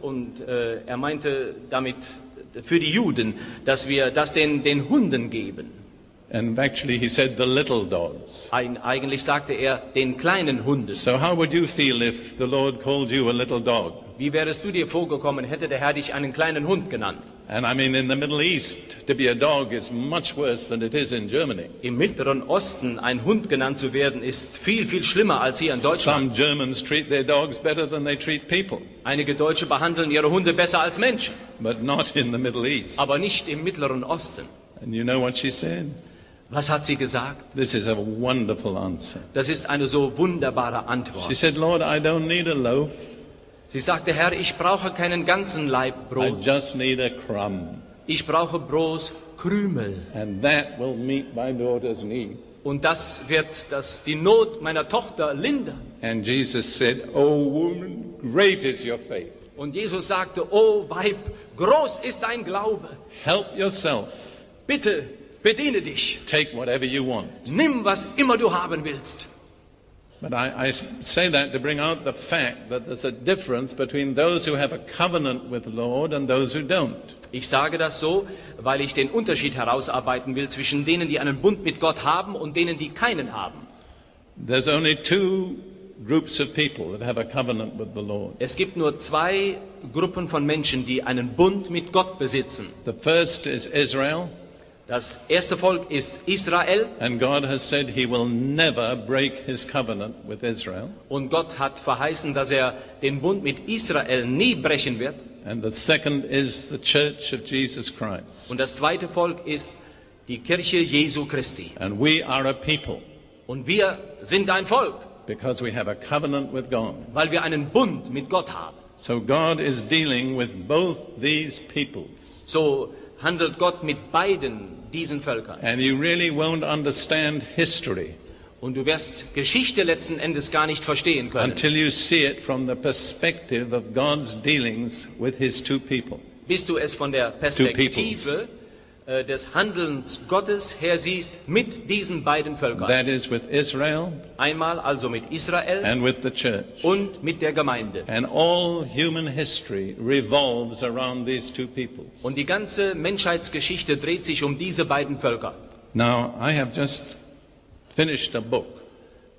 und er meinte damit für die Juden, dass wir das den Hunden geben. And actually he said the little dogs. Eigentlich sagte er den kleinen Hunden. So how would you feel if the Lord called you a little dog? Wie wärest du dir vorgekommen, hätte der Herr dich einen kleinen Hund genannt? And I mean, in the Middle East, to be a dog is much worse than it is in Germany. Im Mittleren Osten ein Hund genannt zu werden, ist viel, viel schlimmer als hier in Deutschland. Some Germans treat their dogs better than they treat people. Einige Deutsche behandeln ihre Hunde besser als Menschen. But not in the Middle East. Aber nicht im Mittleren Osten. And you know what she said? Was hat sie gesagt? This is a wonderful answer. Das ist eine so wunderbare She Antwort. said, Lord, I don't need a loaf. Sie sagte, Herr, ich brauche keinen ganzen Laib I Brot. just need a crumb. Ich brauche bloß Krümel. And that will meet my daughter's need. Und das wird die Not meiner Tochter lindern. And Jesus said, oh woman, great is your faith. Und Jesus sagte, oh Weib, groß ist dein Glaube. Help yourself. Bitte, bediene dich. Take whatever you want. Nimm, was immer du haben willst. But I say that to bring out the fact that there's a difference between those who have a covenant with the Lord and those who don't. Ich sage das so, weil ich den Unterschied herausarbeiten will zwischen denen, die einen Bund mit Gott haben und denen, die keinen haben. There's only two groups of people that have a covenant with the Lord. Es gibt nur zwei Gruppen von Menschen, die einen Bund mit Gott besitzen. The first is Israel. Das erste Volk ist Israel. And God has said he will never break his covenant with Israel. Und Gott hat verheißen, dass er den Bund mit Israel nie brechen wird. And the second is the Church of Jesus Christ. Und das zweite Volk ist die Kirche Jesu Christi. And we are a people Und wir sind ein Volk, because we have a covenant with God. weil wir einen Bund mit Gott haben. So God is dealing with both these peoples. So handelt Gott mit beiden diesen Völkern. And you really won't understand history Und du wirst Geschichte letzten Endes gar nicht verstehen können, until you see it from the perspective of God's dealings with his two people. bis du es von der Perspektive des Handelns Gottes her siehst mit diesen beiden Völkern. That is with Israel Einmal also mit Israel and with the church. und mit der Gemeinde. And all human history revolves around these two peoples. Und die ganze Menschheitsgeschichte dreht sich um diese beiden Völker. Now, I have just finished a book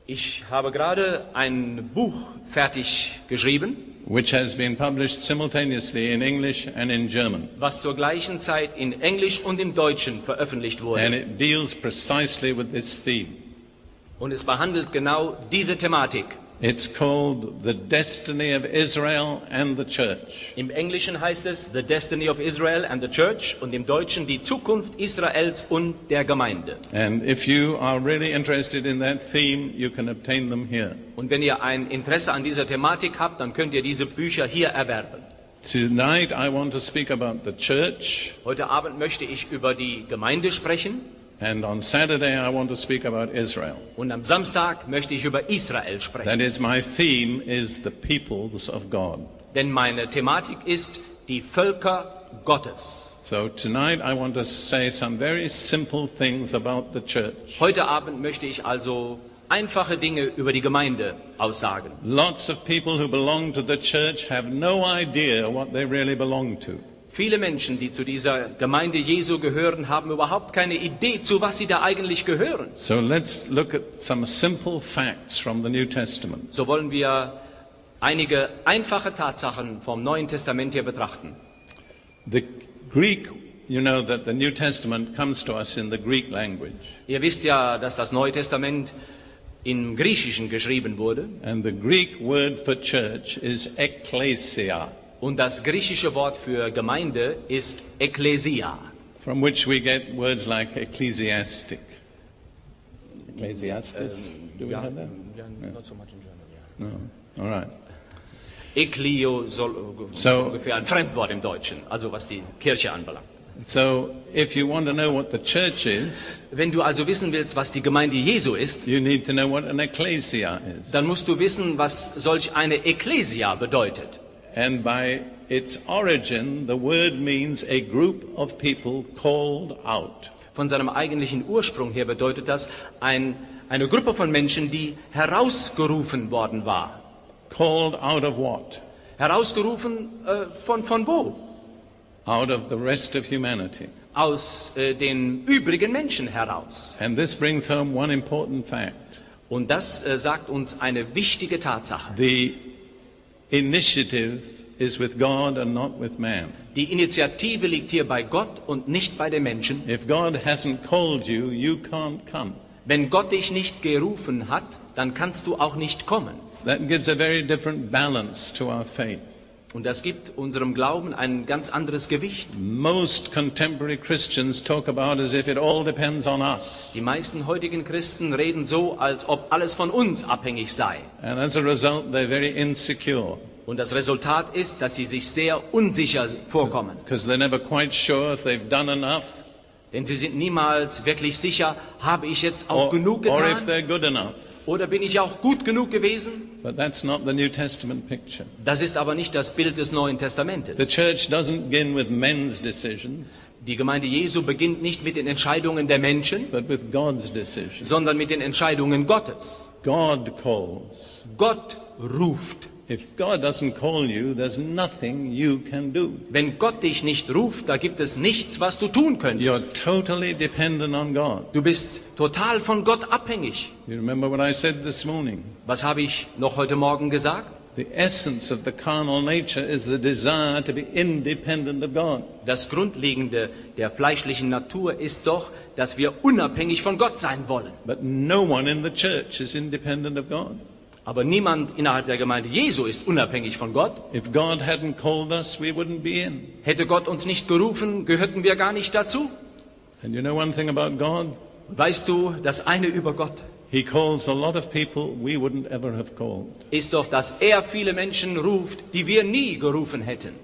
Ich habe gerade ein Buch fertig geschrieben, which has been published simultaneously in English and in German. was zur gleichen Zeit in Englisch und im Deutschen veröffentlicht And wurde. it deals precisely with this theme. Und es behandelt genau diese Thematik. It's called The Destiny of Israel and the Church. Im Englischen heißt es The Destiny of Israel and the Church und im Deutschen die Zukunft Israels und der Gemeinde. And if you are really interested in that theme, you can obtain them here. Und wenn ihr ein Interesse an dieser Thematik habt, dann könnt ihr diese Bücher hier erwerben. Tonight I want to speak about the church, Heute Abend möchte ich über die Gemeinde sprechen and on Saturday I want to speak about Israel. und am Samstag möchte ich über Israel That sprechen. is, my theme is the peoples of God. Denn meine Thematik ist die Völker Gottes. So tonight I want to say some very simple things about the church. Heute Abend möchte ich also einfache Dinge über die Gemeinde aussagen. Lots of people who belong to the church have no idea what they really belong to. Viele Menschen, die zu dieser Gemeinde Jesu gehören, haben überhaupt keine Idee, zu was sie da eigentlich gehören. So let's look at some simple facts from the New Testament. So wollen wir einige einfache Tatsachen vom Neuen Testament hier betrachten. The Greek, you know that the New Testament comes to us in the Greek language. Ihr wisst ja, dass das Neue Testament im Griechischen geschrieben wurde. And the Greek word for church is ekklesia, Und das griechische Wort für Gemeinde ist Ekklesia, from which we get words like ecclesiastic. Ecclesiastes? Do we have that? not so much in German, No. All right. Eklio soll So- ungefähr ein Fremdwort im Deutschen, also was die Kirche anbelangt. So if you want to know what the church is, Wenn du also wissen willst, was die Gemeinde Jesu ist, you need to know what an ecclesia is. dann musst du wissen, was solch eine Ekklesia bedeutet. And by its origin, the word means a group of people called out. Von seinem eigentlichen Ursprung her bedeutet das eine Gruppe von Menschen, die herausgerufen worden war. Called out of what? Herausgerufen von wo? Out of the rest of humanity. Aus den übrigen Menschen heraus. And this brings home one important fact. Und das sagt uns eine wichtige Tatsache. The initiative is with God and not with man. Die Initiative liegt hier bei Gott und nicht bei den Menschen. If God hasn't called you, you can't come. Wenn Gott dich nicht gerufen hat, dann kannst du auch nicht kommen. That gives a very different balance to our faith. Und das gibt unserem Glauben ein ganz anderes Gewicht. Most contemporary Christians talk about as if it all depends on us. Die meisten heutigen Christen reden so, als ob alles von uns abhängig sei. And as a result, they're very insecure. Und das Resultat ist, dass sie sich sehr unsicher vorkommen. Because they're never quite sure if they've done enough. Denn sie sind niemals wirklich sicher, habe ich jetzt auch genug Or if getan? they're good enough. Oder bin ich auch gut genug gewesen? But that's not the New Testament picture. Das ist aber nicht das Bild des Neuen The Testamentes. church doesn't begin with men's decisions, Die Gemeinde Jesu beginnt nicht mit den Entscheidungen der Menschen, but with God's decisions. sondern mit den Entscheidungen Gottes. God calls. Gott ruft. If God doesn't call you, there's nothing you can do. Wenn Gott dich nicht ruft, da gibt es nichts, was du tun You're könntest. totally dependent on God. Du bist total von Gott abhängig. You remember what I said this morning? Was habe ich noch heute Morgen gesagt? The essence of the carnal nature is the desire to be independent of God. Das Grundlegende der fleischlichen Natur ist doch, dass wir unabhängig von Gott sein wollen. But no one in the church is independent of God. Aber niemand innerhalb der Gemeinde Jesu ist unabhängig von Gott. If God hadn't called us, we wouldn't be in. Hätte Gott uns nicht gerufen, gehörten wir gar nicht dazu. And you know one thing about God? Weißt du, das eine über Gott He calls a lot of people we wouldn't ever have called. ist doch, dass er viele Menschen ruft, die wir nie gerufen hätten.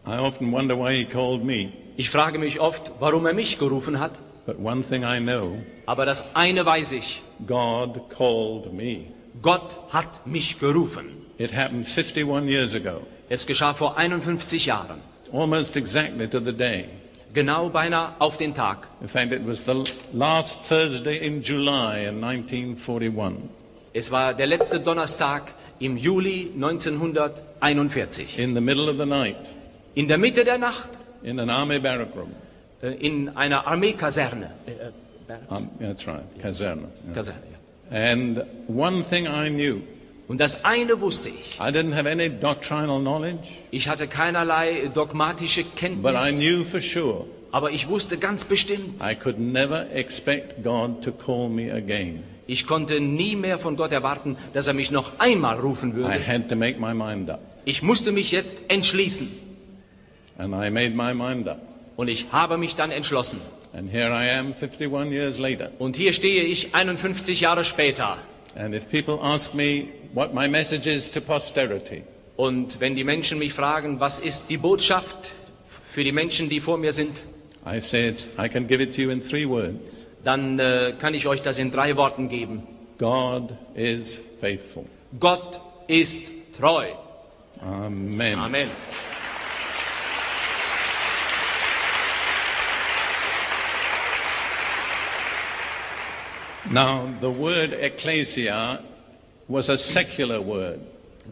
I often wonder why he called me. Ich frage mich oft, warum er mich gerufen hat. But one thing I know, Aber das eine weiß ich, God called me. Gott hat mich gerufen. It happened 51 years ago, Es geschah vor 51 Jahren, almost exactly to the day. genau beinahe auf den Tag. In fact, it was the last Thursday in July in 1941. Es war der letzte Donnerstag im Juli 1941. In the middle of the night, In der Mitte der Nacht, in an army barrack room. in einer Armeekaserne. That's right, Kaserne. Yeah. Kaserne, ja. And one thing I knew, Und das eine wusste ich. I didn't have any doctrinal knowledge, Ich hatte keinerlei dogmatische but I Kenntnis, knew for sure aber ich wusste ganz bestimmt, I could never expect God to call me again. ich konnte nie mehr von Gott erwarten, dass er mich noch einmal rufen I würde. had to make my mind up. Ich musste mich jetzt entschließen. And I made my mind up. Und ich habe mich dann entschlossen. And here I am 51 years later. Und hier stehe ich 51 Jahre später. And if people ask me what my message is to posterity, Und wenn die Menschen mich fragen, was ist die Botschaft für die Menschen, die vor mir sind, I say I can give it to you in 3 words. dann kann ich euch das in 3 Worten geben. God is faithful. Gott ist treu. Amen. Amen. Now, the word ecclesia was a secular word.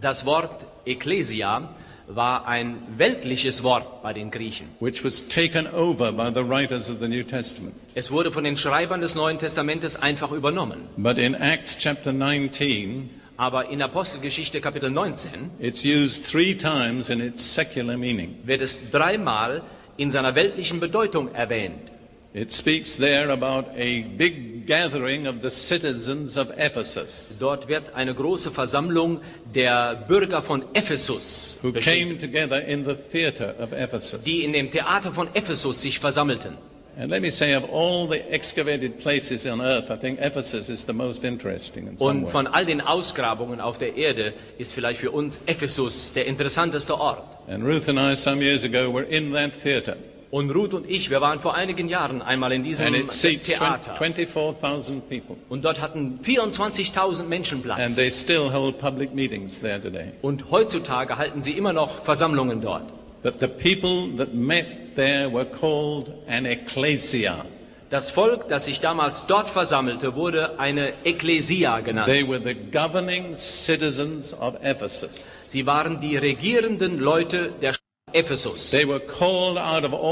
Das Wort Ekklesia war ein weltliches Wort bei den Griechen. Which was taken over by the writers of the New Testament. Es wurde von den Schreibern des Neuen Testamentes einfach übernommen. But in Acts chapter 19, Aber in Apostelgeschichte Kapitel 19 it's used 3 times in its secular meaning. wird es 3-mal in seiner weltlichen Bedeutung erwähnt. It speaks there about a big gathering of the citizens of Ephesus Dort wird eine große Versammlung der Bürger von Ephesus who beschrieben, came together in the theater of Ephesus. die in dem Theater von Ephesus sich versammelten. And let me say, of all the excavated places on earth, I think Ephesus is the most interesting in some Und way. von all den Ausgrabungen auf der Erde ist vielleicht für uns Ephesus der interessanteste Ort. And Ruth and I, some years ago, were in that theater. Und Ruth und ich, wir waren vor einigen Jahren einmal in diesem And it seats Theater. 24,000 people. Und dort hatten 24.000 Menschen And Platz. they still hold public meetings there today. Und heutzutage halten sie immer noch Versammlungen dort. But the people that met there were called an ecclesia. Das Volk, das sich damals dort versammelte, wurde eine Ekklesia genannt. They were the governing citizens of Ephesus. Sie waren die regierenden Leute der Stadt Ephesus. They were called out of all